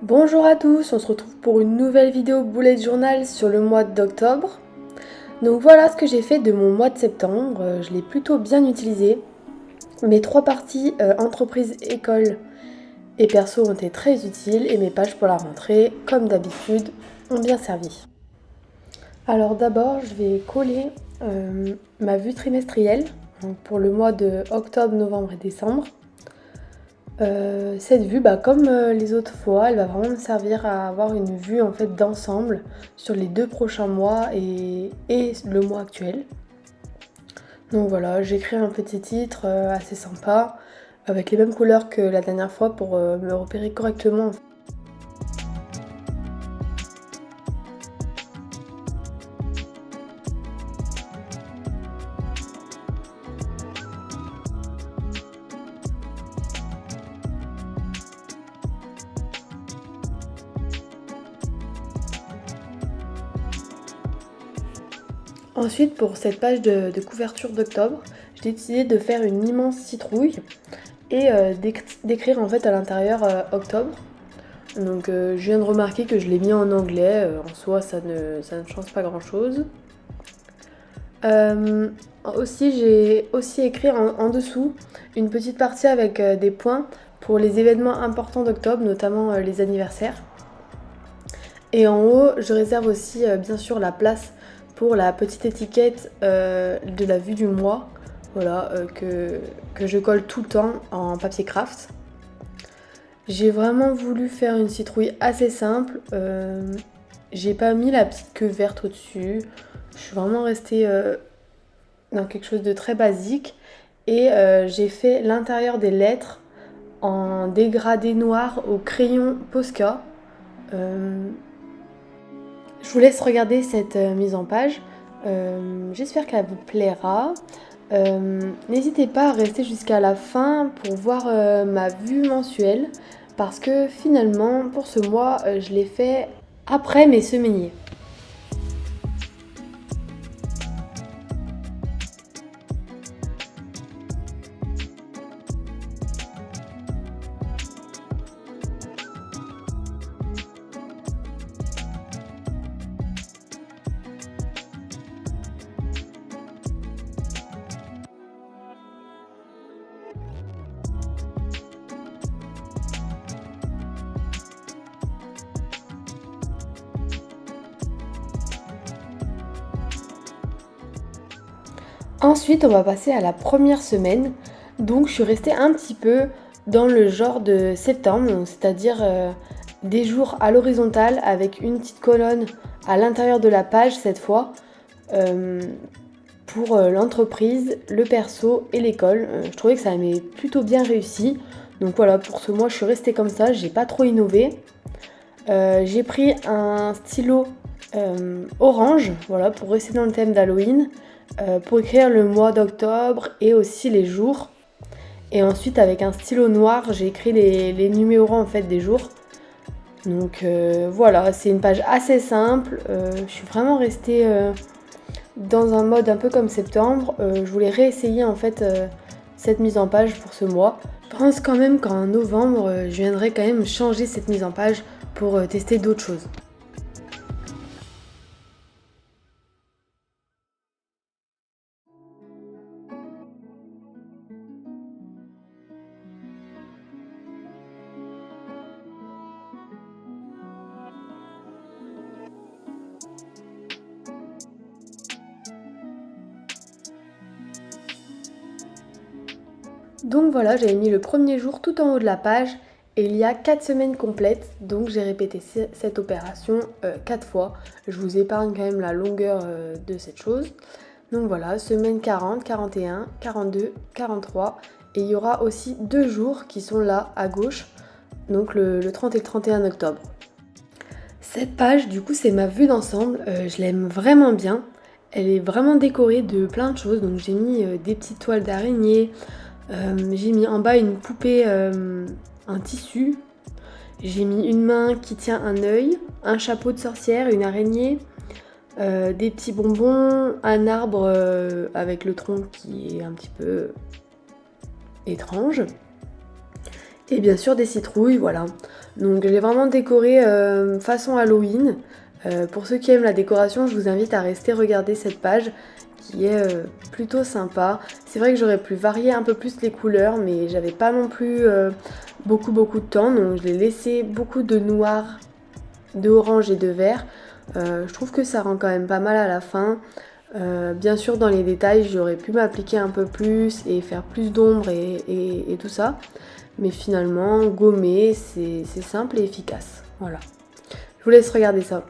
Bonjour à tous, on se retrouve pour une nouvelle vidéo bullet journal sur le mois d'octobre. Donc voilà ce que j'ai fait de mon mois de septembre, je l'ai plutôt bien utilisé. Mes trois parties entreprise, école et perso ont été très utiles et mes pages pour la rentrée, comme d'habitude, ont bien servi. Alors d'abord je vais coller ma vue trimestrielle donc pour le mois de octobre, novembre et décembre. Cette vue, comme les autres fois, elle va vraiment me servir à avoir une vue en fait d'ensemble sur les 2 prochains mois et le mois actuel. Donc voilà, j'écris un petit titre assez sympa avec les mêmes couleurs que la dernière fois pour me repérer correctement. Ensuite, pour cette page de couverture d'octobre, j'ai décidé de faire une immense citrouille et d'écrire en fait à l'intérieur octobre. Donc je viens de remarquer que je l'ai mis en anglais, en soi ça ne change pas grand chose. Aussi, j'ai aussi écrit en dessous une petite partie avec des points pour les événements importants d'octobre, notamment les anniversaires. Et en haut, je réserve aussi bien sûr la place pour la petite étiquette de la vue du mois, voilà, que je colle tout le temps en papier craft. J'ai vraiment voulu faire une citrouille assez simple. J'ai pas mis la petite queue verte au-dessus. Je suis vraiment restée dans quelque chose de très basique. Et j'ai fait l'intérieur des lettres en dégradé noir au crayon Posca. Je vous laisse regarder cette mise en page. J'espère qu'elle vous plaira. N'hésitez pas à rester jusqu'à la fin pour voir ma vue mensuelle parce que finalement pour ce mois je l'ai fait après mes semainiers. Ensuite on va passer à la première semaine. Donc je suis restée un petit peu dans le genre de septembre, c'est-à-dire des jours à l'horizontale avec une petite colonne à l'intérieur de la page cette fois. Pour l'entreprise, le perso et l'école. Je trouvais que ça m'est plutôt bien réussi. Donc voilà, pour ce mois, je suis restée comme ça, j'ai pas trop innové. J'ai pris un stylo orange, voilà, pour rester dans le thème d'Halloween, pour écrire le mois d'octobre et aussi les jours. Et ensuite, avec un stylo noir, j'ai écrit les numéros en fait des jours. Donc voilà, c'est une page assez simple. Je suis vraiment restée dans un mode un peu comme septembre. Je voulais réessayer en fait cette mise en page pour ce mois. Je pense quand même qu'en novembre, je viendrai quand même changer cette mise en page pour tester d'autres choses. Donc voilà, j'avais mis le premier jour tout en haut de la page et il y a 4 semaines complètes, donc j'ai répété cette opération 4 fois. Je vous épargne quand même la longueur de cette chose. Donc voilà, semaine 40, 41, 42, 43 et il y aura aussi 2 jours qui sont là à gauche, donc le 30 et le 31 octobre. Cette page, du coup, c'est ma vue d'ensemble, je l'aime vraiment bien. Elle est vraiment décorée de plein de choses, donc j'ai mis des petites toiles d'araignée, j'ai mis en bas une poupée, un tissu. J'ai mis une main qui tient un œil, un chapeau de sorcière, une araignée, des petits bonbons, un arbre avec le tronc qui est un petit peu étrange. Et bien sûr des citrouilles, voilà. Donc j'ai vraiment décoré façon Halloween. Pour ceux qui aiment la décoration, je vous invite à rester regarder cette page qui est plutôt sympa. C'est vrai que j'aurais pu varier un peu plus les couleurs, mais j'avais pas non plus beaucoup de temps, donc je l'ai laissé beaucoup de noir, de orange et de vert. Je trouve que ça rend quand même pas mal à la fin. Bien sûr dans les détails j'aurais pu m'appliquer un peu plus et faire plus d'ombre et tout ça. Mais finalement gommer c'est simple et efficace. Voilà. Je vous laisse regarder ça.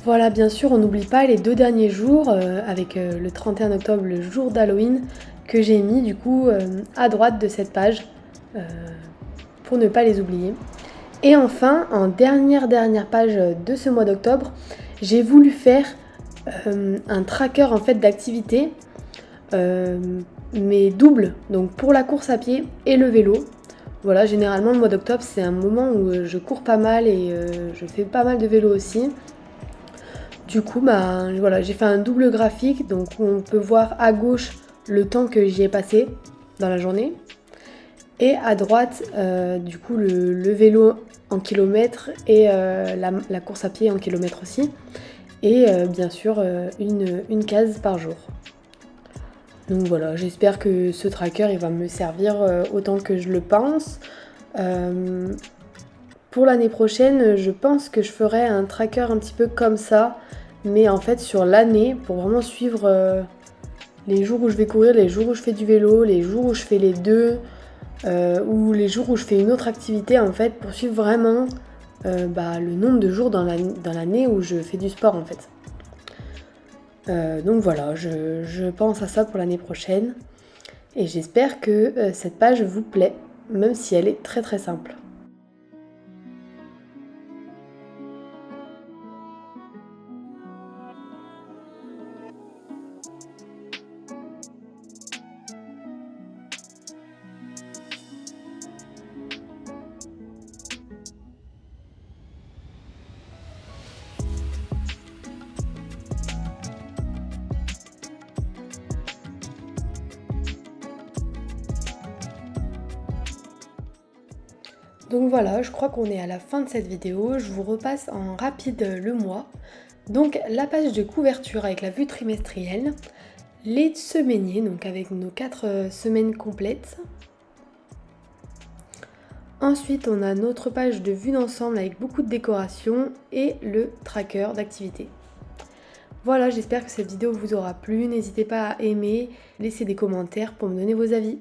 Voilà, bien sûr, on n'oublie pas les 2 derniers jours, avec le 31 octobre, le jour d'Halloween, que j'ai mis du coup à droite de cette page, euh, pour ne pas les oublier. Et enfin, en dernière page de ce mois d'octobre, j'ai voulu faire un tracker en fait d'activités, mais double, donc pour la course à pied et le vélo. Voilà, généralement le mois d'octobre c'est un moment où je cours pas mal et je fais pas mal de vélo aussi. Du coup, bah, voilà, j'ai fait un double graphique, donc on peut voir à gauche le temps que j'y ai passé dans la journée, et à droite, du coup, le vélo en kilomètres et la course à pied en kilomètres aussi, et bien sûr une case par jour. Donc voilà, j'espère que ce tracker il va me servir autant que je le pense. Pour l'année prochaine, je pense que je ferai un tracker un petit peu comme ça, mais en fait sur l'année, pour vraiment suivre les jours où je vais courir, les jours où je fais du vélo, les jours où je fais les deux, ou les jours où je fais une autre activité, en fait, pour suivre vraiment le nombre de jours dans l'année où je fais du sport, en fait. Donc voilà, je pense à ça pour l'année prochaine, et j'espère que cette page vous plaît, même si elle est très très simple. Donc voilà, je crois qu'on est à la fin de cette vidéo. Je vous repasse en rapide le mois. Donc la page de couverture avec la vue trimestrielle, les semainiers, donc avec nos 4 semaines complètes. Ensuite, on a notre page de vue d'ensemble avec beaucoup de décoration et le tracker d'activité. Voilà, j'espère que cette vidéo vous aura plu. N'hésitez pas à aimer, laisser des commentaires pour me donner vos avis.